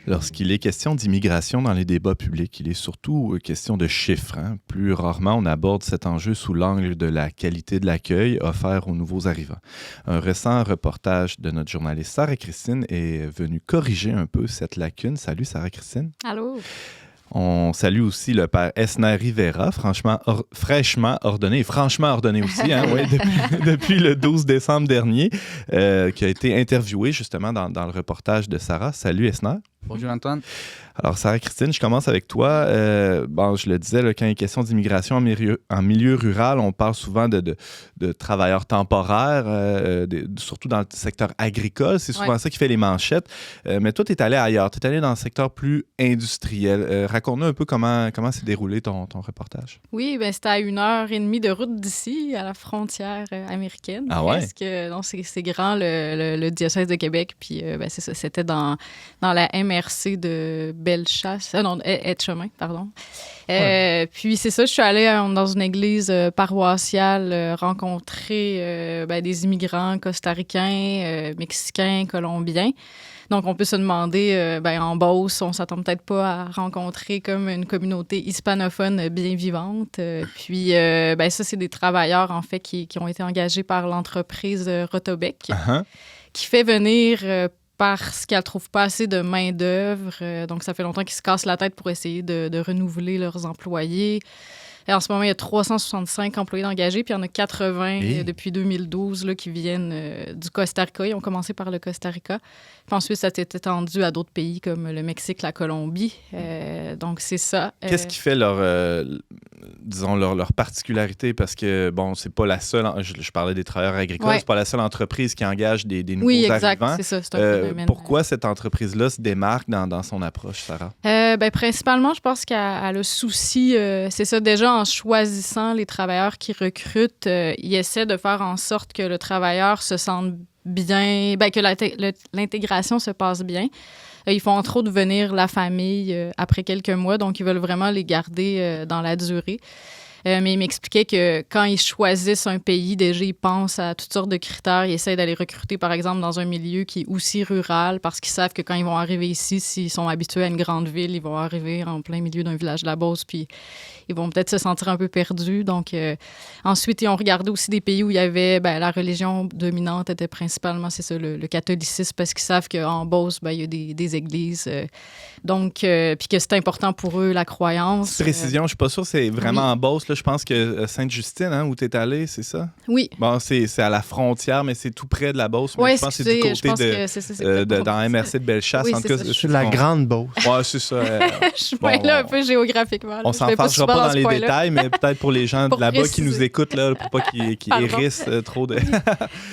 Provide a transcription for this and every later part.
Lorsqu'il est question d'immigration dans les débats publics, il est surtout question de chiffres. Plus rarement, on aborde cet enjeu sous l'angle de la qualité de l'accueil offert aux nouveaux arrivants. Un récent reportage de notre journaliste Sarah-Christine est venu corriger un peu cette lacune. Salut Sarah-Christine. Allô. On salue aussi le père Esner Rivera, fraîchement ordonné, et franchement ordonné aussi, depuis le 12 décembre dernier, qui a été interviewé justement dans le reportage de Sarah. Salut Esner. Bonjour Antoine. Alors Sarah-Christine, je commence avec toi. Je le disais, quand il est question d'immigration en milieu rural, on parle souvent de travailleurs temporaires, surtout dans le secteur agricole. C'est souvent ça qui fait les manchettes. Mais toi, tu es allé ailleurs. Tu es allé dans le secteur plus industriel. Raconte-nous un peu comment s'est déroulé ton reportage. Oui, c'était à 1h30 de route d'ici, à la frontière américaine. Ah ouais? C'est grand, le diocèse de Québec. Puis c'est ça, c'était dans la MRC de Bellechasse, Etchemin, pardon. Puis c'est ça, je suis allée dans une église paroissiale rencontrer des immigrants costaricains, mexicains, colombiens. Donc, on peut se demander, en Beauce, on ne s'attend peut-être pas à rencontrer comme une communauté hispanophone bien vivante. Puis, ça, c'est des travailleurs, en fait, qui ont été engagés par l'entreprise Rotobec, qui fait venir... parce qu'elles ne trouvent pas assez de main-d'œuvre. Donc, ça fait longtemps qu'ils se cassent la tête pour essayer de renouveler leurs employés. Et en ce moment, il y a 365 employés engagés, puis il y en a 80 depuis 2012 qui viennent du Costa Rica. Ils ont commencé par le Costa Rica. Puis ensuite, ça s'est étendu à d'autres pays comme le Mexique, la Colombie. Donc, c'est ça. Qu'est-ce qui fait leur particularité? Parce que, c'est pas la seule... Je parlais des travailleurs agricoles. C'est pas la seule entreprise qui engage des nouveaux arrivants. Oui, exact. C'est ça. C'est un phénomène. Pourquoi cette entreprise-là se démarque dans son approche, Sarah? Principalement, je pense qu'elle a le souci... c'est ça, déjà, en choisissant les travailleurs qui recrutent, ils essaient de faire en sorte que le travailleur se sente bien, que l'intégration se passe bien. Ils font entre autres venir la famille après quelques mois, donc ils veulent vraiment les garder dans la durée. Mais il m'expliquait que quand ils choisissent un pays, déjà, ils pensent à toutes sortes de critères. Ils essaient d'aller recruter, par exemple, dans un milieu qui est aussi rural parce qu'ils savent que quand ils vont arriver ici, s'ils sont habitués à une grande ville, ils vont arriver en plein milieu d'un village de la Beauce, puis ils vont peut-être se sentir un peu perdus. Donc, ensuite, ils ont regardé aussi des pays où il y avait la religion dominante était principalement, c'est ça, le catholicisme, parce qu'ils savent qu'en Beauce, il y a des églises. Donc, puis que c'est important pour eux, la croyance. Précision, je ne suis pas sûre c'est vraiment en Beauce. Là, je pense que Sainte-Justine, où tu es allée, c'est ça? Oui. Bon, c'est à la frontière, mais c'est tout près de la Beauce. Oui, je pense que c'est du côté dans MRC de Bellechasse. Oui, en tout cas, c'est la grande Beauce. Oui, c'est ça. Je suis là un peu géographiquement. On s'en fâchera pas dans les détails, mais peut-être pour les gens de là-bas qui nous écoutent, là, pour pas qu'ils hérissent trop de...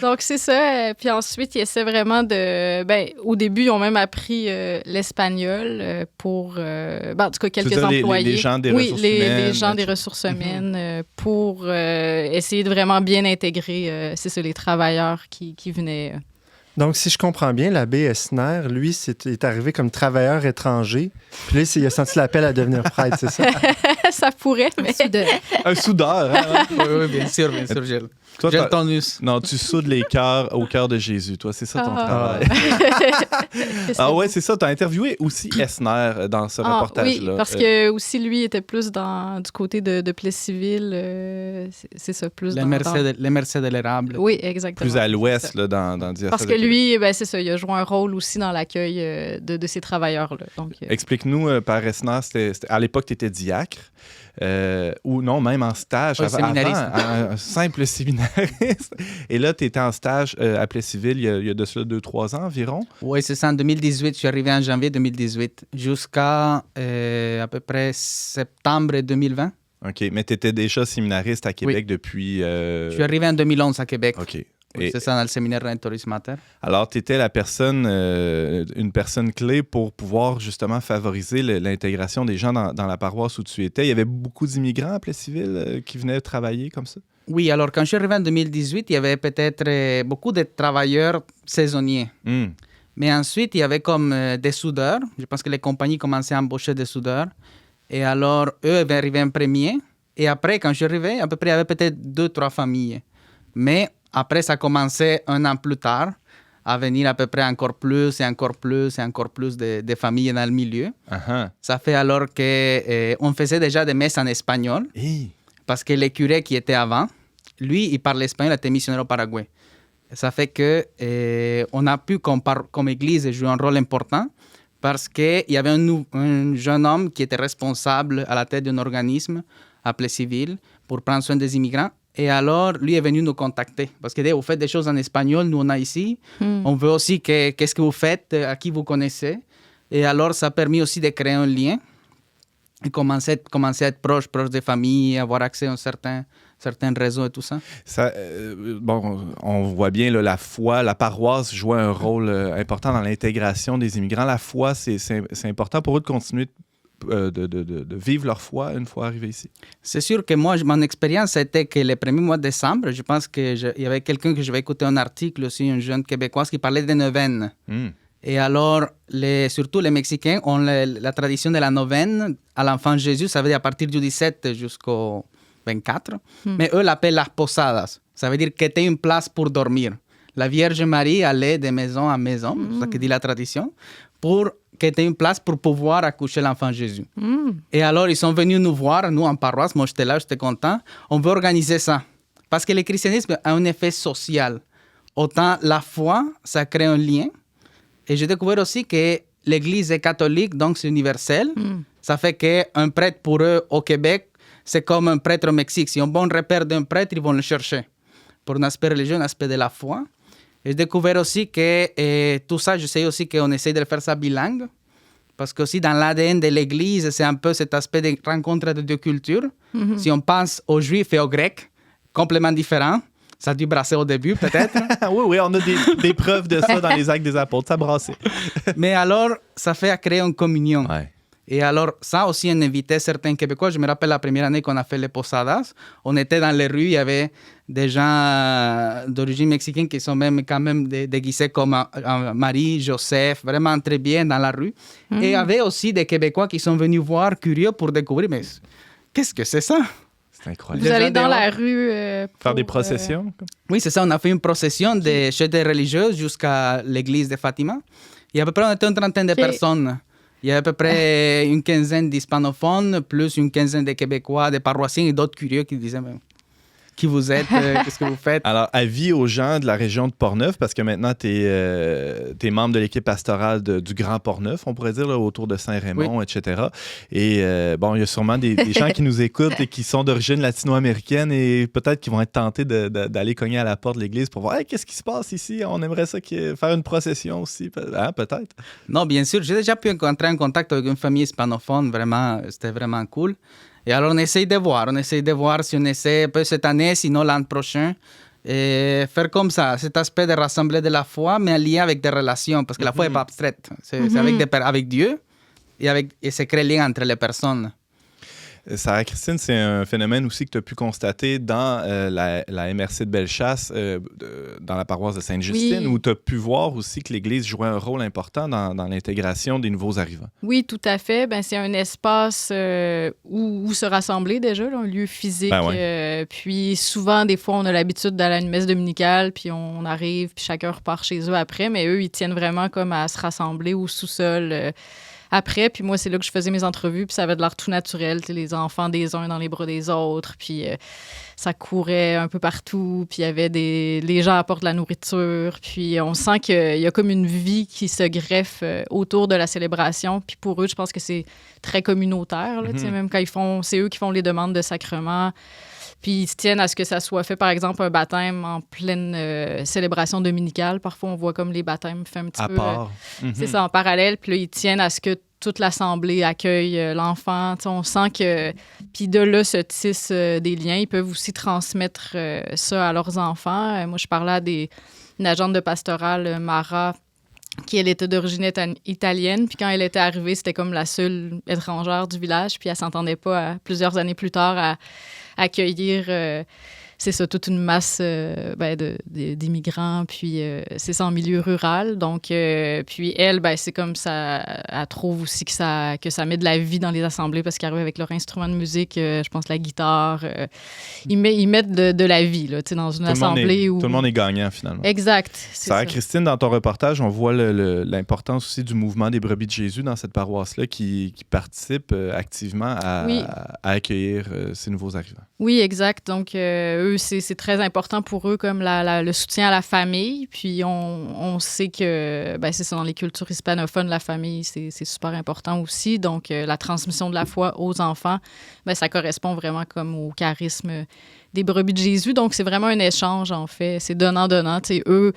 Donc, c'est ça. Puis ensuite, ils essaient vraiment de... au début, ils ont même appris l'espagnol pour... en tout cas, quelques employés. Les gens des ressources humaines. Les gens des ressources humaines pour essayer de vraiment bien intégrer, c'est ça, les travailleurs qui venaient... Donc, si je comprends bien, l'abbé Esner, lui, est arrivé comme travailleur étranger. Puis là, il a senti l'appel à devenir prêtre, c'est ça? Ça pourrait, mais... Un soudeur, Oui, bien sûr, Gilles. Toi, Gilles Tonus. Non, tu soudes les cœurs au cœur de Jésus. Toi, c'est ça ton travail. C'est ça. Tu as interviewé aussi Esner dans ce reportage-là. Oui, parce que aussi, lui, était plus du côté de Plessisville. C'est ça, plus les Merced de l'érable. Oui, exactement. Plus à l'ouest, là, dans le diocèse. Parce que lui, c'est ça, il a joué un rôle aussi dans l'accueil de ces travailleurs-là. Donc, explique-nous, Père Esner, à l'époque, tu étais diacre. Ou non, même en stage. Séminariste. Un simple séminariste. Et là, tu étais en stage à Plessisville il y a de cela 2-3 ans environ. Oui, c'est ça, en 2018. Je suis arrivé en janvier 2018 jusqu'à à peu près septembre 2020. OK, mais tu étais déjà séminariste à Québec depuis... Je suis arrivé en 2011 à Québec. OK. Oui, c'est ça, dans le séminaire Redemptoris Mater. Alors, tu étais une personne clé pour pouvoir justement favoriser l'intégration des gens dans la paroisse où tu étais. Il y avait beaucoup d'immigrants à Plessisville qui venaient travailler comme ça? Oui, alors quand je suis arrivé en 2018, il y avait peut-être beaucoup de travailleurs saisonniers. Mais ensuite, il y avait comme des soudeurs. Je pense que les compagnies commençaient à embaucher des soudeurs. Et alors, eux avaient arrivé en premier. Et après, quand je suis arrivé, à peu près, il y avait peut-être 2-3 familles. Mais après, ça commençait un an plus tard. à venir à peu près encore plus et encore plus et encore plus de familles dans le milieu. Uh-huh. Ça fait alors qu'on faisait déjà des messes en espagnol, parce que le curé qui était avant, lui, il parlait espagnol, il était missionnaire au Paraguay. Ça fait qu'on a pu, comme église, jouer un rôle important, parce qu'il y avait un jeune homme qui était responsable à la tête d'un organisme appelé Civil pour prendre soin des immigrants. Et alors, lui est venu nous contacter. Parce que vous faites des choses en espagnol, nous on a ici. On veut aussi qu'est-ce que vous faites, à qui vous connaissez. Et alors, ça a permis aussi de créer un lien et commencer à être proche des familles, avoir accès à un certain réseau et tout ça. On voit bien là, la foi, la paroisse joue un rôle important dans l'intégration des immigrants. La foi, c'est important pour eux de continuer de vivre leur foi une fois arrivés ici. C'est sûr que moi, mon expérience, c'était que le premier mois de décembre, je pense qu'il y avait quelqu'un que je vais écouter un article aussi, un jeune Québécois qui parlait des neuvaines. Et alors, surtout les Mexicains ont la tradition de la neuvaine à l'enfant Jésus, ça veut dire à partir du 17 jusqu'au 24. Mais eux l'appellent las posadas. Ça veut dire que tu as une place pour dormir. La Vierge Marie allait de maison en maison, c'est ça que dit la tradition, pour que tu aies une place pour pouvoir accoucher l'enfant Jésus. Et alors, ils sont venus nous voir, nous en paroisse, moi j'étais là, j'étais content. On veut organiser ça. Parce que le christianisme a un effet social. Autant la foi, ça crée un lien. Et j'ai découvert aussi que l'Église est catholique, donc c'est universel. Ça fait qu'un prêtre pour eux au Québec, c'est comme un prêtre au Mexique. Si on a un bon repère d'un prêtre, ils vont le chercher. Pour un aspect religieux, un aspect de la foi. Et j'ai découvert aussi que tout ça, je sais aussi qu'on essaie de faire ça bilingue. Parce que aussi dans l'ADN de l'Église, c'est un peu cet aspect de rencontre de deux cultures. Si on pense aux Juifs et aux Grecs, complètement différents. Ça a dû brasser au début, peut-être. Oui, on a des preuves de ça dans les Actes des Apôtres. Ça brassait. Mais alors, ça fait créer une communion. Ouais. Et alors, ça aussi, on invitait certains Québécois. Je me rappelle la première année qu'on a fait les posadas. On était dans les rues, il y avait des gens d'origine mexicaine qui sont même quand même déguisés comme Marie, Joseph, vraiment très bien dans la rue. Et il y avait aussi des Québécois qui sont venus voir, curieux pour découvrir, mais qu'est-ce que c'est ça? C'est incroyable. Vous allez dans la rue faire des processions? Oui, c'est ça. On a fait une procession de chefs religieuses jusqu'à l'église de Fatima. Et à peu près, on était une trentaine de personnes. Il y a à peu près une quinzaine d'hispanophones, plus une quinzaine de Québécois, des paroissiens et d'autres curieux qui disaient qui vous êtes, qu'est-ce que vous faites. Alors, avis aux gens de la région de Portneuf, parce que maintenant, tu es membre de l'équipe pastorale du Grand Portneuf, on pourrait dire, là, autour de Saint-Raymond, etc. Et il y a sûrement des gens qui nous écoutent et qui sont d'origine latino-américaine et peut-être qui vont être tentés d'aller cogner à la porte de l'église pour voir qu'est-ce qui se passe ici. On aimerait ça faire une procession aussi. Peut-être. Non, bien sûr. J'ai déjà pu entrer en contact avec une famille hispanophone. Vraiment, c'était vraiment cool. Et alors, on essaye de voir si on essaie un peu cette année, sinon l'an prochain, et faire comme ça, cet aspect de rassembler de la foi, mais en lien avec des relations, parce que la foi n'est pas abstraite. C'est avec Dieu et c'est créer lien entre les personnes. Sarah Christine, c'est un phénomène aussi que tu as pu constater dans la MRC de Bellechasse, dans la paroisse de Sainte-Justine, où tu as pu voir aussi que l'Église jouait un rôle important dans l'intégration des nouveaux arrivants. Oui, tout à fait. C'est un espace où se rassembler déjà, là, un lieu physique. Puis souvent, des fois, on a l'habitude d'aller à une messe dominicale, puis on arrive, puis chacun repart chez eux après. Mais eux, ils tiennent vraiment comme à se rassembler au sous-sol après. Puis moi, c'est là que je faisais mes entrevues, puis ça avait de l'air tout naturel, les enfants des uns dans les bras des autres, puis ça courait un peu partout, puis il y avait les gens apportent de la nourriture, puis on sent qu'il y a comme une vie qui se greffe autour de la célébration, puis pour eux, je pense que c'est très communautaire, là, même quand c'est eux qui font les demandes de sacrement. Puis ils se tiennent à ce que ça soit fait, par exemple, un baptême en pleine célébration dominicale. Parfois, on voit comme les baptêmes fait un petit peu... À part. C'est ça, en parallèle. Puis là, ils tiennent à ce que toute l'assemblée accueille l'enfant. On sent que... Puis de là se tissent des liens. Ils peuvent aussi transmettre ça à leurs enfants. Moi, je parlais à une agente de pastorale, Mara, qui, elle, était d'origine italienne. Puis quand elle était arrivée, c'était comme la seule étrangère du village. Puis elle s'entendait pas, plusieurs années plus tard, à accueillir c'est ça, toute une masse d'immigrants, puis c'est ça en milieu rural. Donc, puis elle, c'est comme ça, elle trouve aussi que ça met de la vie dans les assemblées parce qu'ils arrivent avec leur instrument de musique, je pense la guitare. Ils mettent de la vie là, dans une assemblée où... Tout le monde est gagnant, finalement. Exact. Christine, dans ton reportage, on voit l'importance aussi du mouvement des brebis de Jésus dans cette paroisse-là qui participe activement à accueillir ces nouveaux arrivants. Oui, exact. Donc, eux, c'est très important pour eux comme le soutien à la famille. Puis, on sait que, c'est ça, dans les cultures hispanophones, la famille, c'est super important aussi. Donc, la transmission de la foi aux enfants, ça correspond vraiment comme au charisme des brebis de Jésus. Donc, c'est vraiment un échange, en fait. C'est donnant-donnant. Tu sais, eux,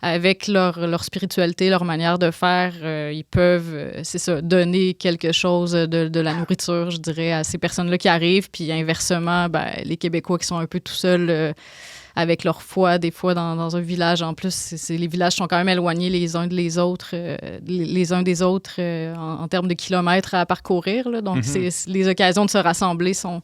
avec leur spiritualité, leur manière de faire, ils peuvent, donner quelque chose de la nourriture, je dirais, à ces personnes-là qui arrivent. Puis inversement, les Québécois qui sont un peu tout seuls avec leur foi, des fois dans un village. En plus, les villages sont quand même éloignés les uns des autres, en termes de kilomètres à parcourir. Là. Donc, les occasions de se rassembler sont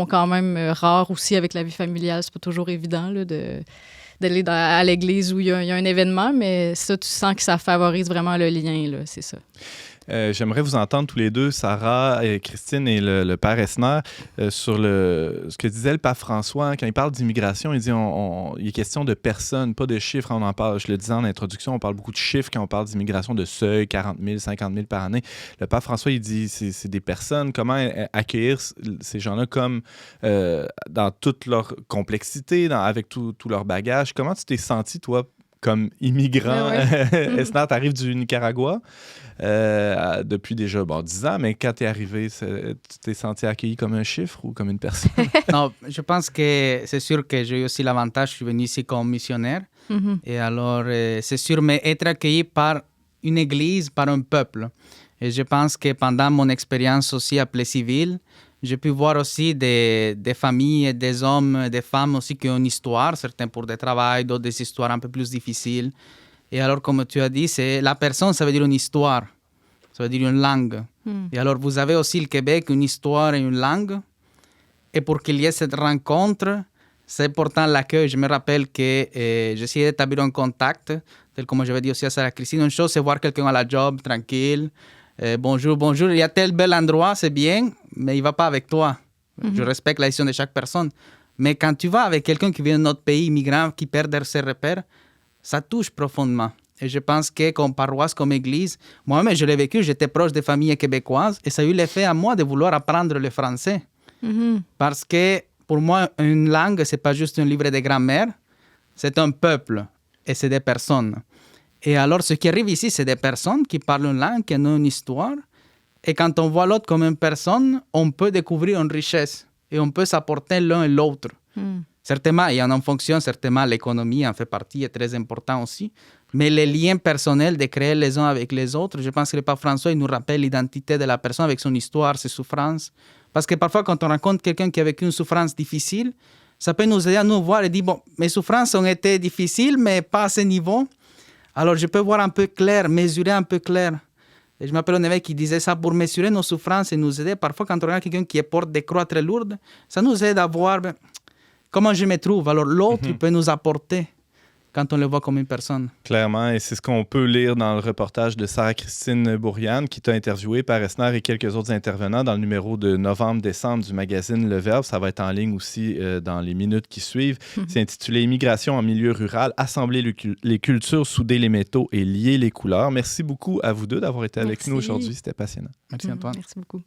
quand même rares aussi avec la vie familiale. C'est pas toujours évident là, d'aller à l'église où il y a un événement, mais ça, tu sens que ça favorise vraiment le lien, là, c'est ça. J'aimerais vous entendre tous les deux, Sarah et Christine et le père Esner, sur ce que disait le pape François. Quand il parle d'immigration, il dit il est question de personnes, pas de chiffres. On en parle, je le disais en introduction, on parle beaucoup de chiffres quand on parle d'immigration, de seuil, 40 000, 50 000 par année. Le pape François, il dit c'est des personnes. Comment accueillir ces gens-là comme dans toute leur complexité, avec tout leur bagage? Comment tu t'es senti, toi, comme immigrant? Esner, tu arrives du Nicaragua depuis déjà 10 ans, mais quand tu es arrivé, tu t'es senti accueilli comme un chiffre ou comme une personne? Non, je pense que c'est sûr que j'ai eu aussi l'avantage, je suis venu ici comme missionnaire. Et alors, c'est sûr, mais être accueilli par une église, par un peuple. Et je pense que pendant mon expérience aussi à Plessisville, j'ai pu voir aussi des familles, des hommes, des femmes aussi qui ont une histoire, certains pour des travail, d'autres des histoires un peu plus difficiles. Et alors, comme tu as dit, la personne, ça veut dire une histoire, ça veut dire une langue. Et alors, vous avez aussi le Québec, une histoire et une langue. Et pour qu'il y ait cette rencontre, c'est important l'accueil. Je me rappelle que j'essayais d'établir un contact, tel comme j'avais dit aussi à Sarah Christine. Une chose, c'est voir quelqu'un à la job, tranquille. Bonjour, il y a tel bel endroit, c'est bien, mais il ne va pas avec toi. Je respecte la décision de chaque personne. Mais quand tu vas avec quelqu'un qui vient de notre pays, immigrant, qui perd ses repères, ça touche profondément. Et je pense que comme paroisse, comme église, moi-même, je l'ai vécu, j'étais proche des familles québécoises et ça a eu l'effet à moi de vouloir apprendre le français. Parce que pour moi, une langue, ce n'est pas juste un livre de grammaire, c'est un peuple et c'est des personnes. Et alors, ce qui arrive ici, c'est des personnes qui parlent une langue, qui ont une histoire. Et quand on voit l'autre comme une personne, on peut découvrir une richesse et on peut s'apporter l'un et l'autre. Certainement, il y en a une fonction, certainement l'économie en fait partie, est très important aussi. Mais les liens personnels de créer les uns avec les autres, je pense que le pape François il nous rappelle l'identité de la personne avec son histoire, ses souffrances. Parce que parfois, quand on rencontre quelqu'un qui a vécu une souffrance difficile, ça peut nous aider à nous voir et dire, bon, mes souffrances ont été difficiles, mais pas à ce niveau. Alors, je peux voir un peu clair, mesurer un peu clair. Et je m'appelle un évêque qui disait ça pour mesurer nos souffrances et nous aider. Parfois, quand on regarde quelqu'un qui porte des croix très lourdes, ça nous aide à voir comment je me trouve. Alors, l'autre il peut nous apporter quand on le voit comme une personne. Clairement, et c'est ce qu'on peut lire dans le reportage de Sarah-Christine Bourriane, qui t'a interviewé par Esner et quelques autres intervenants dans le numéro de novembre-décembre du magazine Le Verbe. Ça va être en ligne aussi dans les minutes qui suivent. C'est intitulé « Immigration en milieu rural, assembler les cultures, souder les métaux et lier les couleurs ». Merci beaucoup à vous deux d'avoir été avec nous aujourd'hui. C'était passionnant. Merci Antoine. Merci beaucoup.